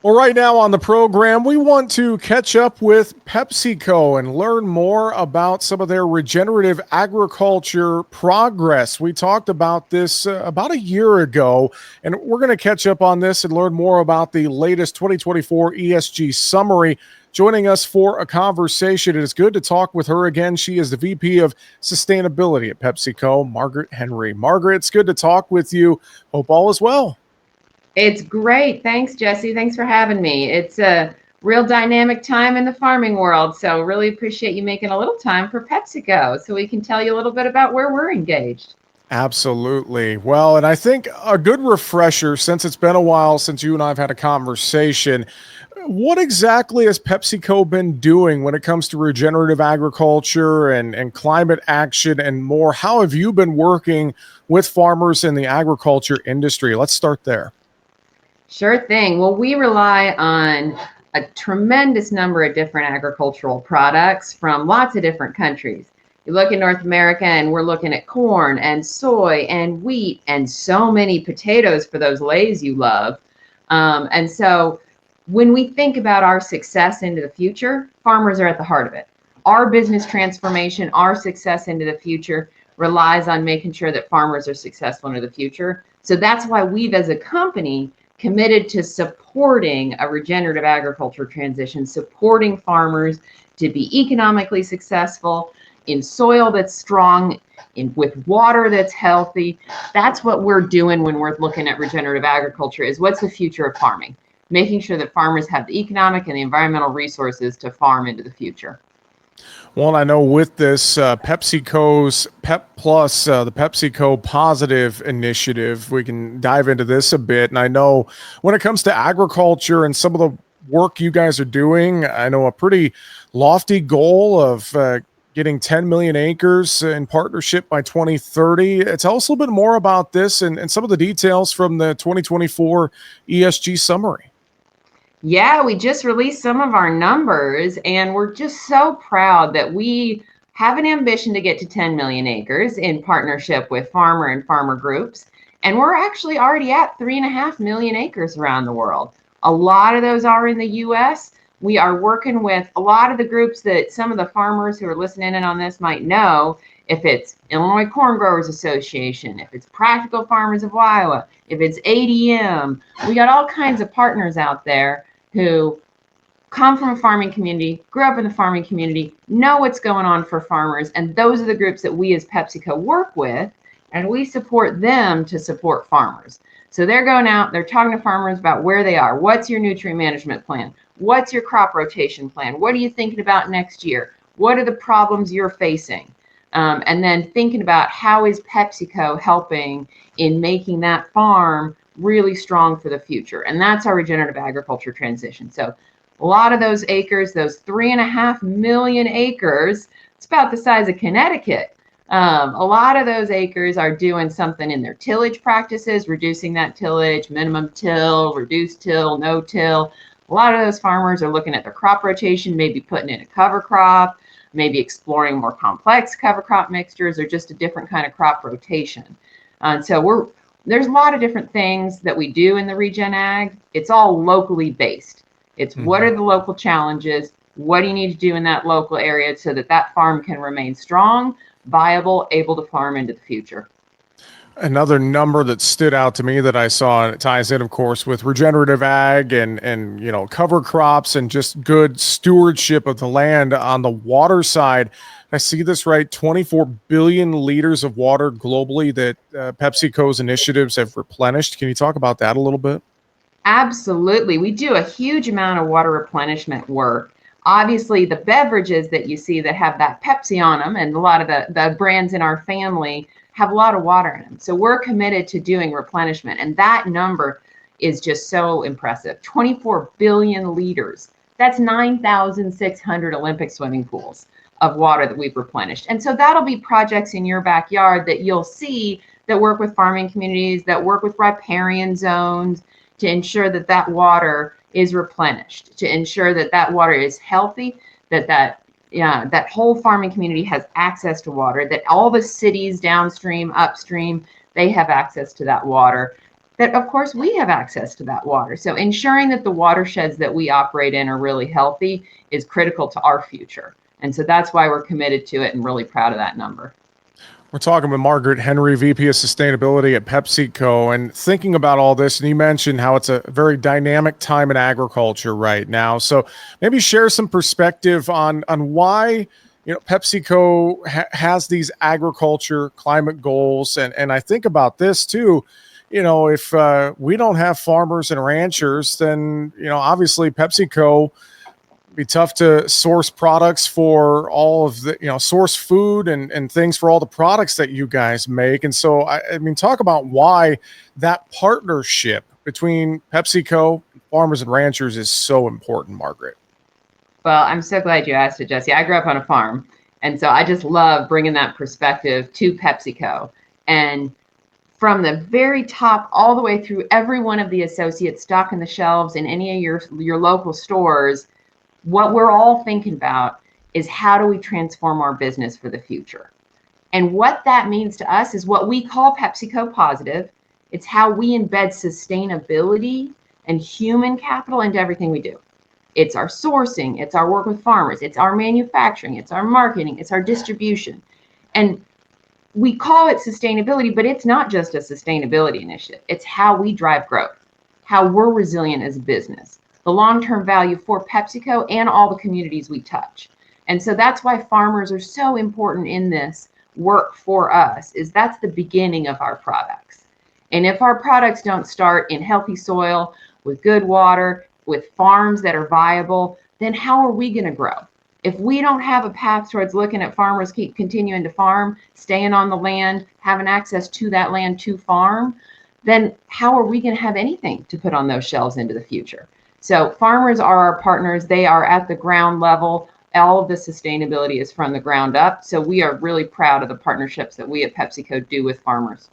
Well, right now on the program, we want to catch up with PepsiCo and learn more about some of their regenerative agriculture progress. We talked about this about a year ago, and we're going to catch up on this and learn more about the latest 2024 ESG summary. Joining us for a conversation, it is good to talk with her again. She is the VP of Sustainability at PepsiCo, Margaret Henry. Margaret, it's good to talk with you. Hope all is well. It's great. Thanks, Jesse. Thanks for having me. It's a real dynamic time in the farming world. So really appreciate you making a little time for PepsiCo so we can tell you a little bit about where we're engaged. Absolutely. Well, and I think a good refresher, since it's been a while since you and I have had a conversation, what exactly has PepsiCo been doing when it comes to regenerative agriculture and climate action and more? How have you been working with farmers in the agriculture industry? Let's start there. Sure thing. Well, we rely on a tremendous number of different agricultural products from lots of different countries. You look in North America and we're looking at corn and soy and wheat and so many potatoes for those Lays you love. And so when we think about our success into the future, farmers are at the heart of it. Our business transformation, our success into the future relies on making sure that farmers are successful into the future. So that's why we've, as a company, committed to supporting a regenerative agriculture transition, supporting farmers to be economically successful in soil that's strong, with water that's healthy. That's what we're doing when we're looking at regenerative agriculture, is what's the future of farming? Making sure that farmers have the economic and the environmental resources to farm into the future. Well, I know with this PepsiCo's Pep Plus, the PepsiCo Positive Initiative, we can dive into this a bit. And I know when it comes to agriculture and some of the work you guys are doing, I know a pretty lofty goal of getting 10 million acres in partnership by 2030. Tell us a little bit more about this and some of the details from the 2024 ESG summary. Yeah, we just released some of our numbers, and we're just so proud that we have an ambition to get to 10 million acres in partnership with farmer and farmer groups. And we're actually already at 3.5 million acres around the world. A lot of those are in the US. We are working with a lot of the groups that some of the farmers who are listening in on this might know. If it's Illinois Corn Growers Association, if it's Practical Farmers of Iowa, if it's ADM, we got all kinds of partners out there who come from a farming community, grew up in the farming community, know what's going on for farmers. And those are the groups that we as PepsiCo work with, and we support them to support farmers. So they're going out, they're talking to farmers about where they are. What's your nutrient management plan? What's your crop rotation plan? What are you thinking about next year? What are the problems you're facing? And then thinking about how is PepsiCo helping in making that farm really strong for the future. And that's our regenerative agriculture transition. So a lot of those acres, those 3.5 million acres, it's about the size of Connecticut. A lot of those acres are doing something in their tillage practices, reducing that tillage, minimum till, reduced till, no till. A lot of those farmers are looking at their crop rotation, maybe putting in a cover crop, maybe exploring more complex cover crop mixtures, or just a different kind of crop rotation. So there's a lot of different things that we do in the Regen Ag. It's all locally based. It's what are the local challenges? What do you need to do in that local area so that that farm can remain strong, viable, able to farm into the future? Another number that stood out to me that I saw, and it ties in, of course, with regenerative ag and cover crops and just good stewardship of the land on the water side. I see this right, 24 billion liters of water globally that PepsiCo's initiatives have replenished. Can you talk about that a little bit? Absolutely. We do a huge amount of water replenishment work. Obviously, the beverages that you see that have that Pepsi on them, and a lot of the brands in our family have a lot of water in them. So we're committed to doing replenishment. And that number is just so impressive. 24 billion liters. That's 9,600 Olympic swimming pools of water that we've replenished. And so that'll be projects in your backyard that you'll see that work with farming communities, that work with riparian zones to ensure that that water is replenished, to ensure that that water is healthy, that whole farming community has access to water, that all the cities downstream, upstream, they have access to that water. that of course we have access to that water. So ensuring that the watersheds that we operate in are really healthy is critical to our future. And so that's why we're committed to it and really proud of that number. We're talking with Margaret Henry, VP of Sustainability at PepsiCo, and thinking about all this. And you mentioned how it's a very dynamic time in agriculture right now. So maybe share some perspective on why PepsiCo has these agriculture climate goals. And I think about this too. If we don't have farmers and ranchers, then obviously PepsiCo be tough to source products for all of the, source food and things for all the products that you guys make. And so, I mean, talk about why that partnership between PepsiCo, farmers and ranchers is so important, Margaret. Well, I'm so glad you asked it, Jesse. I grew up on a farm. And so I just love bringing that perspective to PepsiCo. And from the very top all the way through every one of the associates stocking the shelves in any of your local stores, what we're all thinking about is how do we transform our business for the future? And what that means to us is what we call PepsiCo Positive. It's how we embed sustainability and human capital into everything we do. It's our sourcing, it's our work with farmers, it's our manufacturing, it's our marketing, it's our distribution. And we call it sustainability, but it's not just a sustainability initiative. It's how we drive growth, how we're resilient as a business, the long-term value for PepsiCo and all the communities we touch. And so that's why farmers are so important in this work for us, is that's the beginning of our products. And if our products don't start in healthy soil, with good water, with farms that are viable, then how are we going to grow? If we don't have a path towards looking at farmers keep continuing to farm, staying on the land, having access to that land to farm, then how are we going to have anything to put on those shelves into the future? So farmers are our partners. They are at the ground level. All of the sustainability is from the ground up. So we are really proud of the partnerships that we at PepsiCo do with farmers.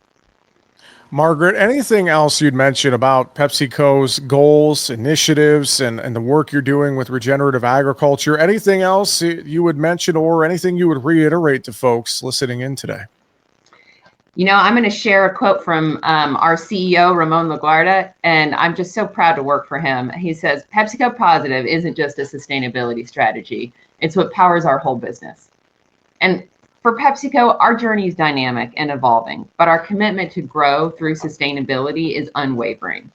Margaret, anything else you'd mention about PepsiCo's goals, initiatives, and the work you're doing with regenerative agriculture? Anything else you would mention or anything you would reiterate to folks listening in today? I'm going to share a quote from our CEO, Ramon LaGuardia, and I'm just so proud to work for him. He says, PepsiCo Positive isn't just a sustainability strategy. It's what powers our whole business. And for PepsiCo, our journey is dynamic and evolving, but our commitment to grow through sustainability is unwavering.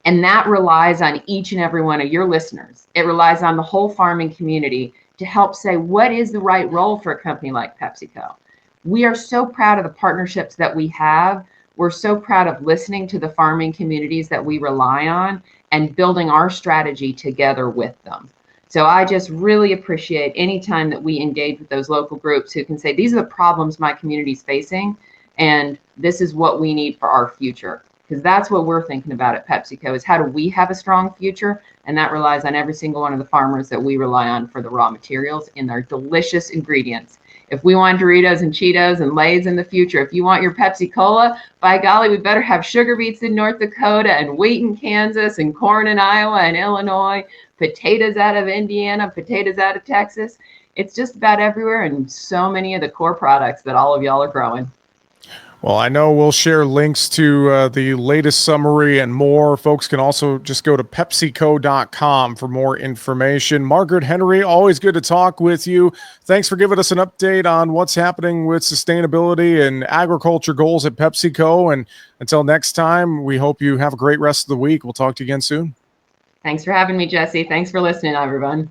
And that relies on each and every one of your listeners. It relies on the whole farming community to help say, what is the right role for a company like PepsiCo? We are so proud of the partnerships that we have. We're so proud of listening to the farming communities that we rely on and building our strategy together with them. So I just really appreciate any time that we engage with those local groups who can say, these are the problems my community is facing, and this is what we need for our future. Because that's what we're thinking about at PepsiCo, is how do we have a strong future? And that relies on every single one of the farmers that we rely on for the raw materials in their delicious ingredients. If we want Doritos and Cheetos and Lay's in the future, if you want your Pepsi Cola, by golly, we better have sugar beets in North Dakota and wheat in Kansas and corn in Iowa and Illinois, potatoes out of Indiana, potatoes out of Texas. It's just about everywhere, and so many of the core products that all of y'all are growing. Well, I know we'll share links to the latest summary and more. Folks can also just go to PepsiCo.com for more information. Margaret Henry, always good to talk with you. Thanks for giving us an update on what's happening with sustainability and agriculture goals at PepsiCo. And until next time, we hope you have a great rest of the week. We'll talk to you again soon. Thanks for having me, Jesse. Thanks for listening, everyone.